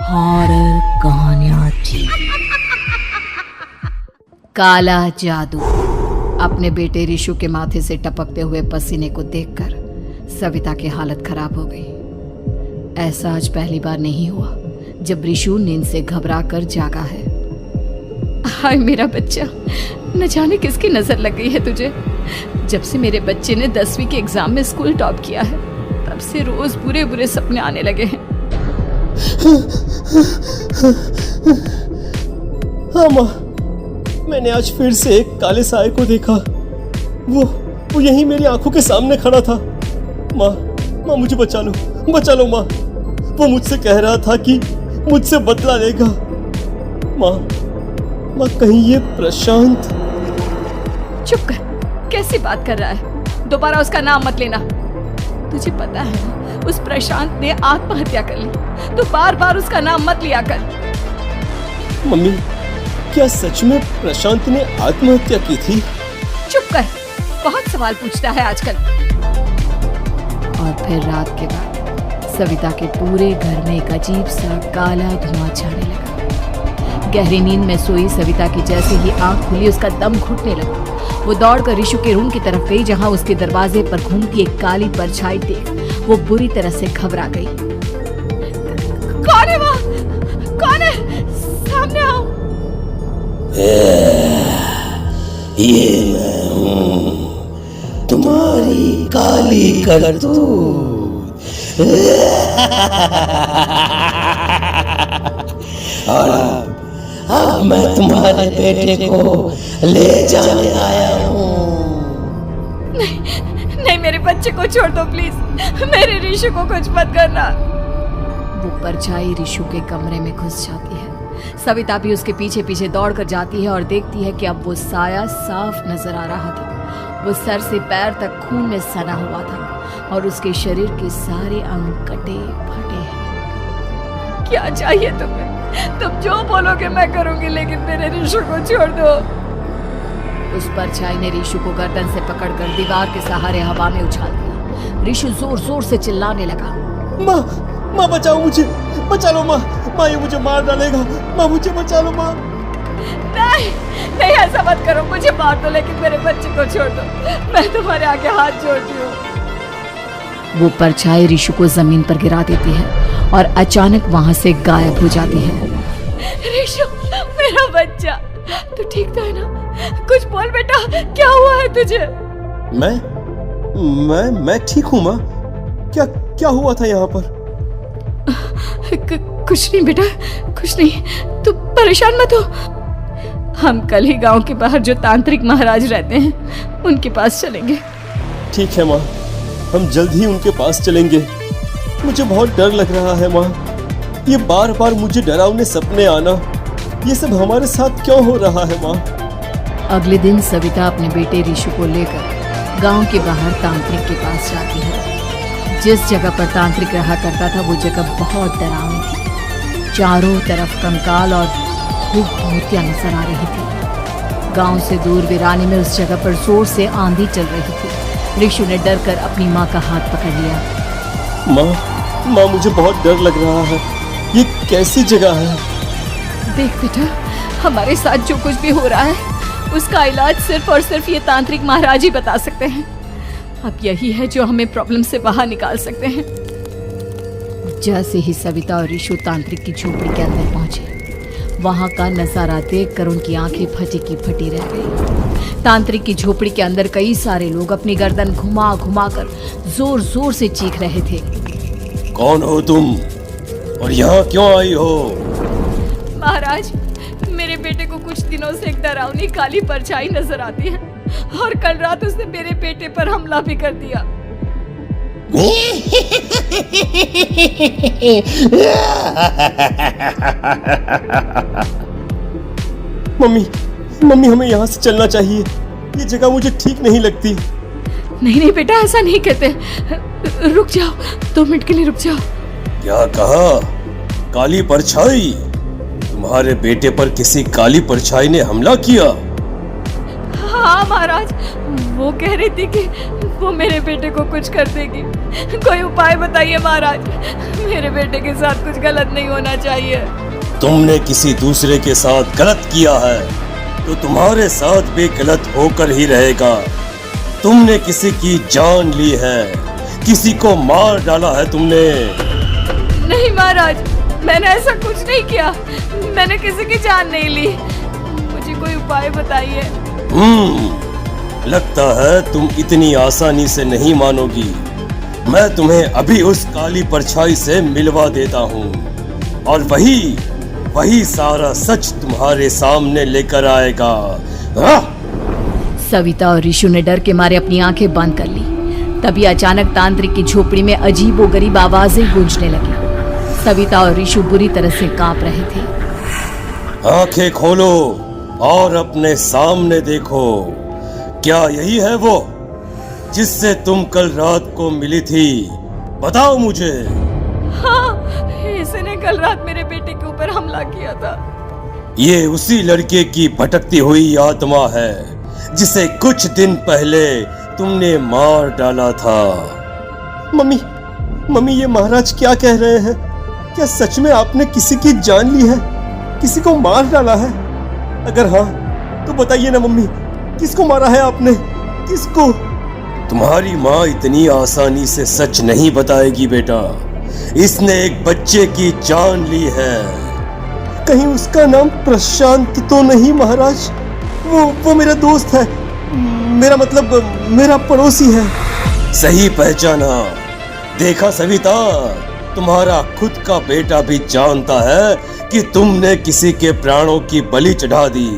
Horror कहानियां थी। काला जादू। अपने बेटे रिशु के माथे से टपकते हुए पसीने को देखकर सविता की हालत खराब हो गई। ऐसा आज पहली बार नहीं हुआ जब रिशु नींद से घबरा कर जागा है। हाय मेरा बच्चा, न जाने किसकी नजर लग गई है तुझे। जब से मेरे बच्चे ने 10वीं के एग्जाम में स्कूल टॉप किया है तब से रोज बुरे बुरे सपने आने लगे हैं। हाँ माँ, मैंने आज फिर से एक काले साए को देखा। वो यहीं मेरी आंखों के सामने खड़ा था। माँ मुझे बचा लो माँ। वो मुझसे कह रहा था कि मुझसे बदला लेगा। माँ कहीं ये प्रशांत। चुप कर, कैसी बात कर रहा है? दोबारा उसका नाम मत लेना। तुझे पता है ना, उस प्रशांत ने आत्महत्या कर ली। तो बार बार उसका नाम मत लिया कर। मम्मी, क्या सच में प्रशांत ने आत्महत्या की थी? चुप कर, बहुत सवाल पूछता है आजकल। और फिर रात के बाद सविता के पूरे घर में एक अजीब सा काला धुआं छाने लगा। गहरी नींद में सोई सविता की जैसे ही आंख खुली उसका दम घुटने लगा। वो दौड़कर रिशु के रूम की तरफ गई जहां उसके दरवाजे पर घूमती एक काली परछाई देख वो बुरी तरह से घबरा गई। कौन है वहाँ? कौन है? सामने आओ। ये मैं हूँ, तुम्हारी काली करतूत। और अब मैं तुम्हारे बेटे को ले जाने आया हूँ। नहीं, मेरे बच्चे को छोड़ दो प्लीज। मेरे रिशु को कुछ मत करना। वो परछाई रिशु के कमरे में घुस जाती है। सविता भी उसके पीछे पीछे दौड़कर जाती है और देखती है कि अब वो साया साफ नजर आ रहा था। वो सर से पैर तक खून में सना हुआ था और उसके शरीर के सारे अंग कटे फटे हैं। क्या चाहिए तुम्हें? तुम जो बोलोगे मैं करूंगी, लेकिन मेरे रिशु को छोड़ दो। उस परछाई ने रिशु को गर्दन से पकड़कर दीवार के सहारे हवा में उछाल दिया। रिशु जोर जोर से चिल्लाने लगा। माँ बचाओ मुझे, बचा लो माँ। ये मुझे मार डालेगा। माँ मुझे बचा लो माँ। नहीं ऐसा मत करो, मुझे मार दो लेकिन मेरे बच्चे को छोड़ दो। मैं तुम्हारे आगे हाथ जोड़ती हूँ। वो परछाई रिशु को जमीन पर गिरा देती है और अचानक वहां से गायब हो जाती है। रिशु, मेरा बच्चा, तू ठीक तो है ना? कुछ बोल बेटा, क्या हुआ है तुझे? मैं ठीक हूँ माँ। क्या हुआ था यहाँ पर? कुछ नहीं बेटा, कुछ नहीं। तू परेशान मत हो। हम कल ही गांव के बाहर जो तांत्रिक महाराज रहते हैं उनके पास चलेंगे। ठीक है माँ, हम जल्द ही उनके पास चलेंगे। मुझे बहुत डर लग रहा है माँ। ये बार बार मुझे डरावने सपने आना, ये सब हमारे साथ क्यों हो रहा है माँ? अगले दिन सविता अपने बेटे रिशु को लेकर गांव के बाहर तांत्रिक के पास जाती है। जिस जगह पर तांत्रिक रहा करता था वो जगह बहुत डरावनी थी। चारों तरफ कंकाल और भूतियां नजर आ रही थी। गांव से दूर वीरानी में उस जगह पर जोर से आंधी चल रही थी। रिशु ने डर कर अपनी माँ का हाथ पकड़ लिया। माँ मुझे बहुत डर लग रहा है। ये कैसी जगह है? देख बेटा, हमारे साथ जो कुछ भी हो रहा है उसका इलाज सिर्फ और सिर्फ ये तांत्रिक महाराज ही बता सकते हैं। अब यही है जो हमें प्रॉब्लम से बाहर निकाल सकते हैं। जैसे ही सविता और रिशु तांत्रिक की झोपड़ी के अंदर पहुंचे, वहां का नजारा देखकर उनकी आंखें फटी की फटी रह गई। तांत्रिक की झोपड़ी के अंदर कई सारे लोग अपनी गर्दन घुमा घुमा कर जोर जोर से चीख रहे थे। कौन हो तुम और यहाँ क्यों आई हो? महाराज, मेरे बेटे को कुछ दिनों से एक डरावनी काली परछाई नजर आती है और कल रात उसने मेरे बेटे पर हमला भी कर दिया। मम्मी हमें यहाँ से चलना चाहिए। ये जगह मुझे ठीक नहीं लगती। नहीं बेटा, ऐसा नहीं कहते। रुक जाओ, 2 मिनट के लिए रुक जाओ। क्या कहा? काली परछाई? तुम्हारे बेटे पर किसी काली परछाई ने हमला किया? हाँ महाराज, वो कह रही थी कि वो मेरे बेटे को कुछ कर देगी। कोई उपाय बताइए महाराज। मेरे बेटे के साथ कुछ गलत नहीं होना चाहिए। तुमने किसी दूसरे के साथ गलत किया है तो तुम्हारे साथ भी गलत होकर ही रहेगा। तुमने किसी की जान ली है, किसी को मार डाला है तुमने। नहीं महाराज, मैंने ऐसा कुछ नहीं किया। मैंने किसी की जान नहीं ली। मुझे कोई उपाय बताइए। लगता है तुम इतनी आसानी से नहीं मानोगी। मैं तुम्हें अभी उस काली परछाई से मिलवा देता हूँ और वही सारा सच तुम्हारे सामने लेकर आएगा। सविता और ऋषु ने डर के मारे अपनी आंखें बंद कर ली। तभी अचानक तांत्रिक की झोपड़ी में अजीबोगरीब आवाजें गूंजने लगी। सविता और ऋषु बुरी तरह से कांप रहे थे। आंखें खोलो और अपने सामने देखो। क्या यही है वो जिससे तुम कल रात को मिली थी? बताओ मुझे। हाँ, इसने कल रात मेरे बेटे के ऊपर हमला किया था। ये उसी लड़के की भटकती हुई आत्मा है जिसे कुछ दिन पहले तुमने मार डाला था। मम्मी, ये महाराज क्या कह रहे हैं? क्या सच में आपने किसी की जान ली है, किसी को मार डाला है? अगर हाँ तो बताइए ना मम्मी, किसको मारा है आपने? किसको? तुम्हारी माँ इतनी आसानी से सच नहीं बताएगी बेटा। इसने एक बच्चे की जान ली है। कहीं उसका नाम प्रशांत तो नहीं महाराज? वो मेरा दोस्त है, मेरा मतलब मेरा पड़ोसी है। सही पहचाना। देखा सविता, तुम्हारा खुद का बेटा भी जानता है कि तुमने किसी के प्राणों की बलि चढ़ा दी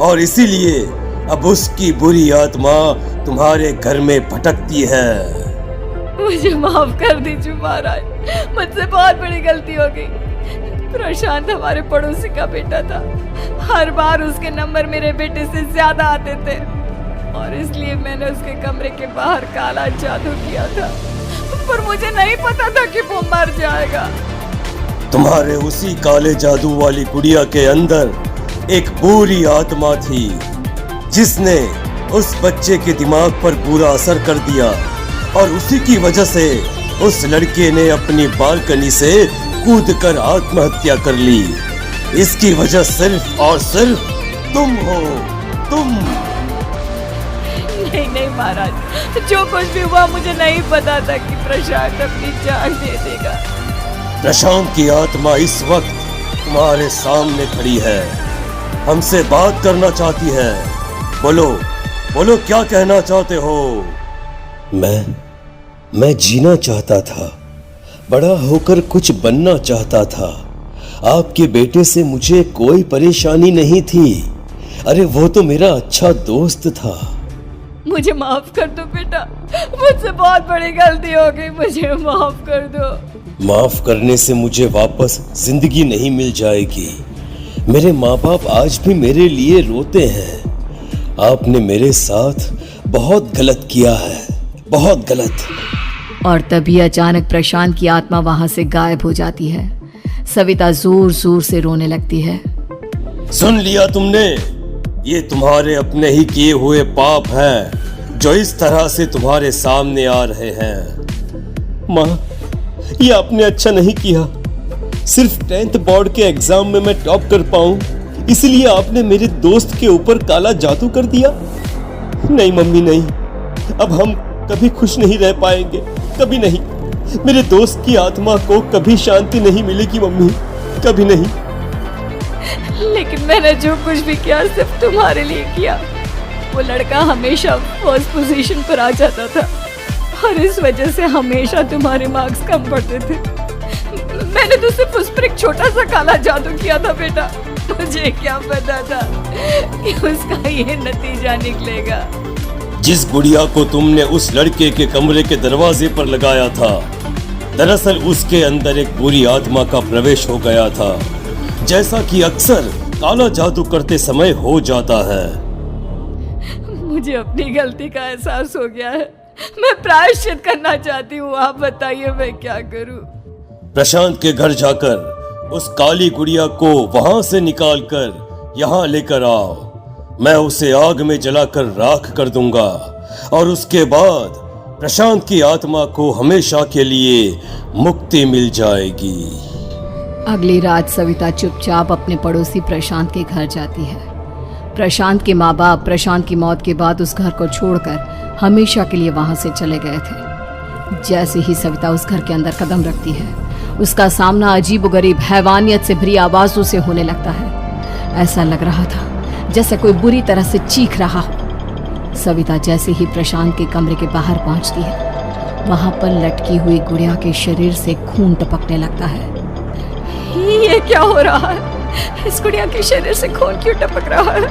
और इसीलिए अब उसकी बुरी आत्मा तुम्हारे घर में भटकती है। मुझे माफ कर दीजिए महाराज, मुझसे बहुत बड़ी गलती हो गई। प्रशांत हमारे पड़ोसी का बेटा था। हर बार उसके नंबर मेरे बेटे से ज्यादा आते थे और इसलिए मैंने उसके कमरे के बाहर काला जादू किया था, पर मुझे नहीं पता था कि वो मर जाएगा। तुम्हारे उसी काले जादू वाली गुड़िया के अंदर एक बुरी आत्मा थी जिसने उस बच्चे के दिमाग पर बुरा असर कर दिया और उसी की वजह से उस लड़के ने अपनी बालकनी से कूदकर आत्महत्या कर ली। इसकी वजह सिर्फ और सिर्फ तुम हो, तुम। नहीं महाराज, जो कुछ भी हुआ मुझे नहीं पता था कि प्रशांत अपनी जान दे देगा। प्रशांत की आत्मा इस वक्त तुम्हारे सामने खड़ी है, हमसे बात करना चाहती है। बोलो क्या कहना चाहते हो? मैं जीना चाहता था, बड़ा होकर कुछ बनना चाहता था। आपके बेटे से मुझे कोई परेशानी नहीं थी। अरे वो तो मेरा अच्छा दोस्त था। मुझे माफ कर दो बेटा, मुझसे बहुत बड़ी गलती हो गई, मुझे माफ कर दो। माफ करने से मुझे वापस जिंदगी नहीं मिल जाएगी। मेरे माँ बाप आज भी मेरे लिए रोते हैं। आपने मेरे साथ बहुत गलत किया है, बहुत गलत। और तभी अचानक प्रशांत की आत्मा वहां से गायब हो जाती है। सविता जोर जोर से रोने लगती है। सुन लिया तुमने? ये तुम्हारे अपने ही किए हुए पाप हैं जो इस तरह से तुम्हारे सामने आ रहे हैं। माँ, ये आपने अच्छा नहीं किया। सिर्फ 10th बोर्ड के एग्जाम में मैं टॉप कर पाऊं, इसलिए आपने मेरे दोस्त के ऊपर काला जादू कर दिया। नहीं मम्मी, नहीं, अब हम कभी खुश नहीं रह पाएंगे, कभी नहीं। मेरे दोस्त की आत्मा को कभी शांति नहीं मिलेगी मम्मी, कभी नहीं। लेकिन मैंने जो कुछ भी किया सिर्फ तुम्हारे लिए किया। वो लड़का हमेशा फर्स्ट पोजीशन पर आ जाता था और इस वजह से हमेशा तुम्हारे मार्क्स कम पड़ते थे। मैंने तो सिर्फ उस पर एक छोटा सा काला जादू किया था बेटा। मुझे क्या पता था कि उसका ये नतीजा निकलेगा। जिस गुड़िया को तुमने उस लड़के के कमरे के दरवाजे पर लगाया था, दरअसल उसके अंदर एक बुरी आत्मा का प्रवेश हो गया था, जैसा कि अक्सर काला जादू करते समय हो जाता है। मुझे अपनी गलती का एहसास हो गया है। मैं प्रायश्चित करना चाहती हूँ, आप बताइए मैं क्या करूँ? प्रशांत के घर जाकर उस काली गुड़िया को वहां से निकालकर यहाँ लेकर आओ। मैं उसे आग में जलाकर राख कर दूंगा और उसके बाद प्रशांत की आत्मा को हमेशा के लिए मुक्ति मिल जाएगी। अगली रात सविता चुपचाप अपने पड़ोसी प्रशांत के घर जाती है। प्रशांत के माँ बाप प्रशांत की मौत के बाद उस घर को छोड़कर हमेशा के लिए वहां से चले गए थे। जैसे ही सविता उस घर के अंदर कदम रखती है, उसका सामना अजीबोगरीब हैवानियत से भरी आवाजों से होने लगता है। ऐसा लग रहा था जैसे कोई बुरी तरह से चीख रहा हो। सविता जैसे ही प्रशांत के कमरे के बाहर पहुंचती है, वहां पर लटकी हुई गुड़िया के शरीर से खून टपकने लगता है। ये क्या हो रहा है? इस गुड़िया के शरीर से खून क्यों टपक रहा है?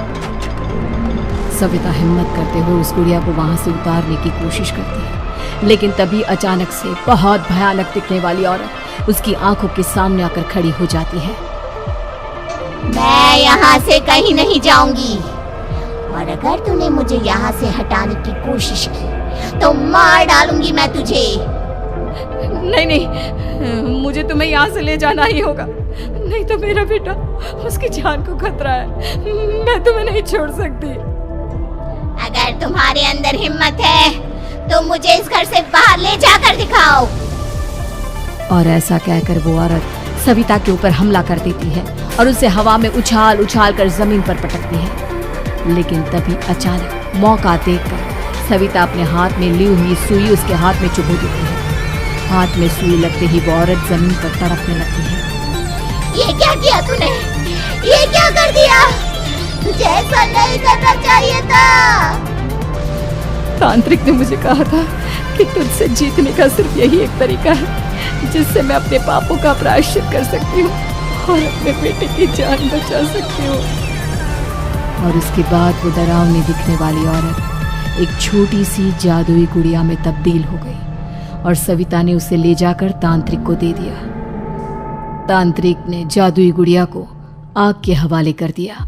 सविता हिम्मत करते हुए उस गुड़िया को वहां से उतारने की कोशिश करती है, लेकिन तभी अचानक से बहुत भयानक दिखने वाली औरत उसकी आंखों के सामने आकर खड़ी हो जाती है। मैं यहाँ से कहीं नहीं जाऊंगी, और अगर तूने मुझे यहाँ से हटाने की कोशिश की तो मार डालूंगी मैं तुझे। नहीं नहीं, मुझे तुम्हें यहाँ से ले जाना ही होगा, नहीं तो मेरा बेटा, उसकी जान को खतरा है। मैं तुम्हें नहीं छोड़ सकती। अगर तुम्हारे अंदर हिम्मत है तो मुझे इस घर से बाहर ले जाकर दिखाओ। और ऐसा कहकर वो औरत सविता के ऊपर हमला कर देती है और उसे हवा में उछाल उछाल कर जमीन पर पटकती है। लेकिन तभी अचानक मौका देखकर सविता अपने हाथ में ली हुई सुई उसके हाथ में चुभो देती है। हाथ में सुई लगते ही वो औरत जमीन पर तड़पने लगती है। ये क्या किया तूने? ये क्या कर दिया? तुझे ऐसा नहीं करना चाहिए था। तांत्रिक ने मुझे कहा था कि तुझसे जीतने का सिर्फ यही एक तरीका है जिससे मैं अपने पापों का प्रायश्चित कर सकती हूँ और अपने बेटे की जान बचा सकती हूँ। और उसके बाद वो डरावनी दिखने वाली औरत एक छोटी सी जादुई गुड़िया में तब्दील हो गई और सविता ने उसे ले जाकर तांत्रिक को दे दिया। तांत्रिक ने जादुई गुड़िया को आग के हवाले कर दिया।